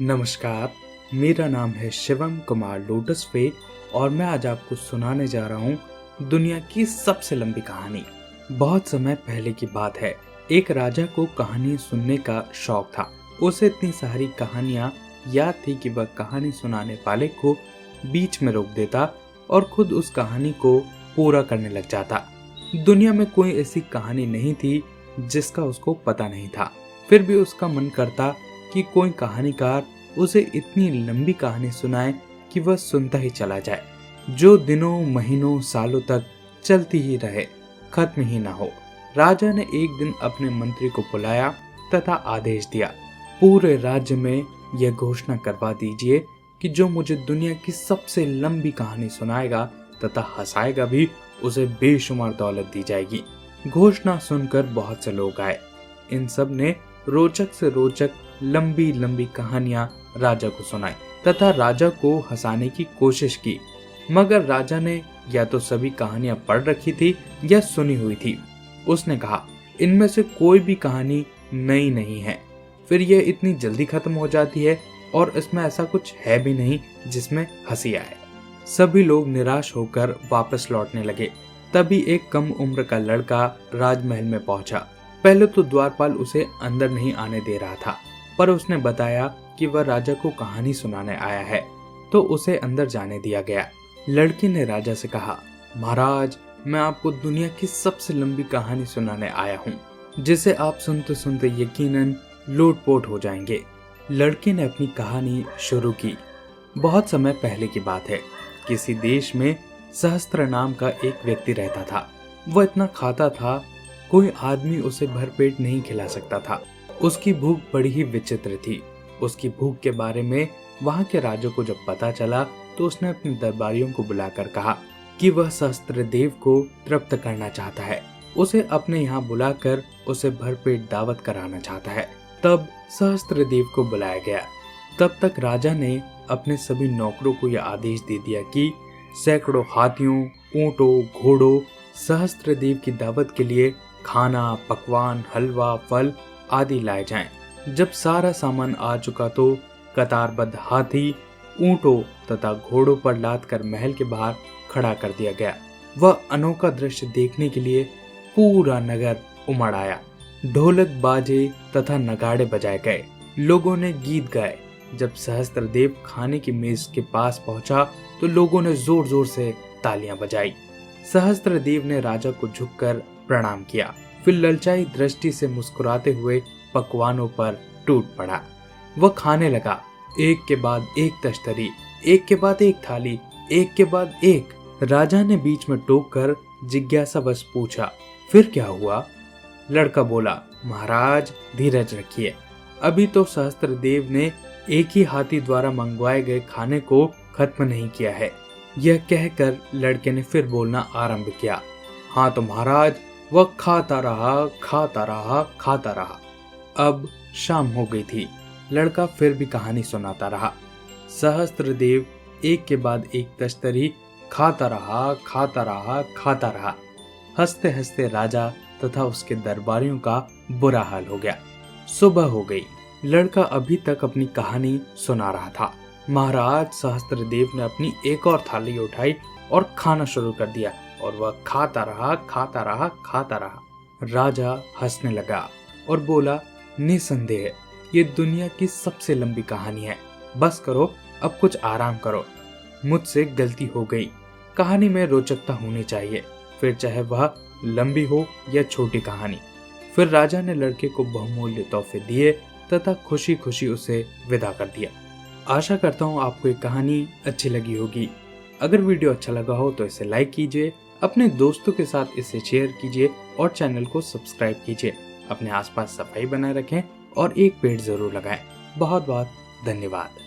नमस्कार, मेरा नाम है शिवम कुमार लोटस पे और मैं आज आपको सुनाने जा रहा हूँ दुनिया की सबसे लंबी कहानी। बहुत समय पहले की बात है। एक राजा को कहानी सुनने का शौक था। उसे इतनी सारी कहानियाँ याद थी कि वह कहानी सुनाने वाले को बीच में रोक देता और खुद उस कहानी को पूरा करने लग जाता। दुनिया में कोई ऐसी कहानी नहीं थी जिसका उसको पता नहीं था। फिर भी उसका मन करता कि कोई कहानीकार उसे इतनी लंबी कहानी सुनाए कि वह सुनता ही चला जाए, जो दिनों महीनों सालों तक चलती ही रहे, खत्म ही ना हो। राजा ने एक दिन अपने मंत्री को बुलाया तथा आदेश दिया, पूरे राज्य में यह घोषणा करवा दीजिए कि जो मुझे दुनिया की सबसे लंबी कहानी सुनाएगा तथा हंसाएगा भी, उसे बेशुमार दौलत दी जाएगी। घोषणा सुनकर बहुत से लोग आए। इन सब ने रोचक से रोचक लंबी लंबी कहानियां राजा को सुनाई तथा राजा को हंसाने की कोशिश की, मगर राजा ने या तो सभी कहानियां पढ़ रखी थी या सुनी हुई थी। उसने कहा, इनमें से कोई भी कहानी नई नहीं है, फिर यह इतनी जल्दी खत्म हो जाती है और इसमें ऐसा कुछ है भी नहीं जिसमें हंसी आए। सभी लोग निराश होकर वापस लौटने लगे। तभी एक कम उम्र का लड़का राजमहल में पहुंचा। पहले तो द्वारपाल उसे अंदर नहीं आने दे रहा था, पर उसने बताया कि वह राजा को कहानी सुनाने आया है, तो उसे अंदर जाने दिया गया। लड़के ने राजा से कहा, महाराज, मैं आपको दुनिया की सबसे लंबी कहानी सुनाने आया हूँ, जिसे आप सुनते सुनते यकीनन लोटपोट हो जाएंगे। लड़के ने अपनी कहानी शुरू की। बहुत समय पहले की बात है। किसी देश में सहस्त्र नाम का एक व्यक्ति रहता था। वह इतना खाता था, कोई आदमी उसे भरपेट नहीं खिला सकता था। उसकी भूख बड़ी ही विचित्र थी। उसकी भूख के बारे में वहां के राजा को जब पता चला तो उसने अपने दरबारियों को बुलाकर कहा कि वह सहस्त्रदेव को तृप्त करना चाहता है। उसे अपने यहाँ बुलाकर उसे भरपेट दावत कराना चाहता है। तब सहस्त्रदेव को बुलाया गया। तब तक राजा ने अपने सभी नौकरों को यह आदेश दे दिया कि सैकड़ों हाथियों, ऊंटों, घोड़ों सहस्त्रदेव की दावत के लिए खाना, पकवान, हलवा, फल आदि लाए जाएं। जब सारा सामान आ चुका तो कतारबद्ध हाथी, ऊंटों तथा घोड़ों पर लाद कर महल के बाहर खड़ा कर दिया गया। वह अनोखा दृश्य देखने के लिए पूरा नगर उमड़ आया। ढोलक, बाजे तथा नगाड़े बजाए गए। लोगों ने गीत गाए। जब सहस्त्रदेव खाने की मेज के पास पहुंचा तो लोगों ने जोर जोर से तालियां बजाई। सहस्त्रदेव ने राजा को झुककर प्रणाम किया, फिर ललचाई दृष्टि से मुस्कुराते हुए पकवानों पर टूट पड़ा। वह खाने लगा, एक के बाद एक तश्तरी, एक के बाद एक थाली, एक के बाद एक। राजा ने बीच में टोककर जिज्ञासावश पूछा, फिर क्या हुआ? लड़का बोला, महाराज, धीरज रखिए, अभी तो सहस्त्रदेव ने एक ही हाथी द्वारा मंगवाए गए खाने को खत्म नहीं किया है। यह कहकर लड़के ने फिर बोलना आरंभ किया, हाँ तो महाराज, वह खाता रहा, खाता रहा, खाता रहा। अब शाम हो गई थी। लड़का फिर भी कहानी सुनाता रहा। सहस्त्रदेव एक के बाद एक तश्तरी खाता रहा, खाता रहा, खाता रहा। हंसते हंसते राजा तथा उसके दरबारियों का बुरा हाल हो गया। सुबह हो गई। लड़का अभी तक अपनी कहानी सुना रहा था। महाराज, सहस्त्रदेव ने अपनी एक और थाली उठाई और खाना शुरू कर दिया और वह खाता रहा, खाता रहा, खाता रहा। राजा हंसने लगा और बोला, निसंदेह ये दुनिया की सबसे लंबी कहानी है। बस करो, अब कुछ आराम करो। मुझसे गलती हो गई। कहानी में रोचकता होनी चाहिए, फिर चाहे वह लंबी हो या छोटी कहानी। फिर राजा ने लड़के को बहुमूल्य तोहफे दिए तथा खुशी खुशी उसे विदा कर दिया। आशा करता हूँ आपको ये कहानी अच्छी लगी होगी। अगर वीडियो अच्छा लगा हो तो इसे लाइक कीजिए, अपने दोस्तों के साथ इसे शेयर कीजिए और चैनल को सब्सक्राइब कीजिए। अपने आसपास सफाई बनाए रखें और एक पेड़ जरूर लगाएं। बहुत बहुत धन्यवाद।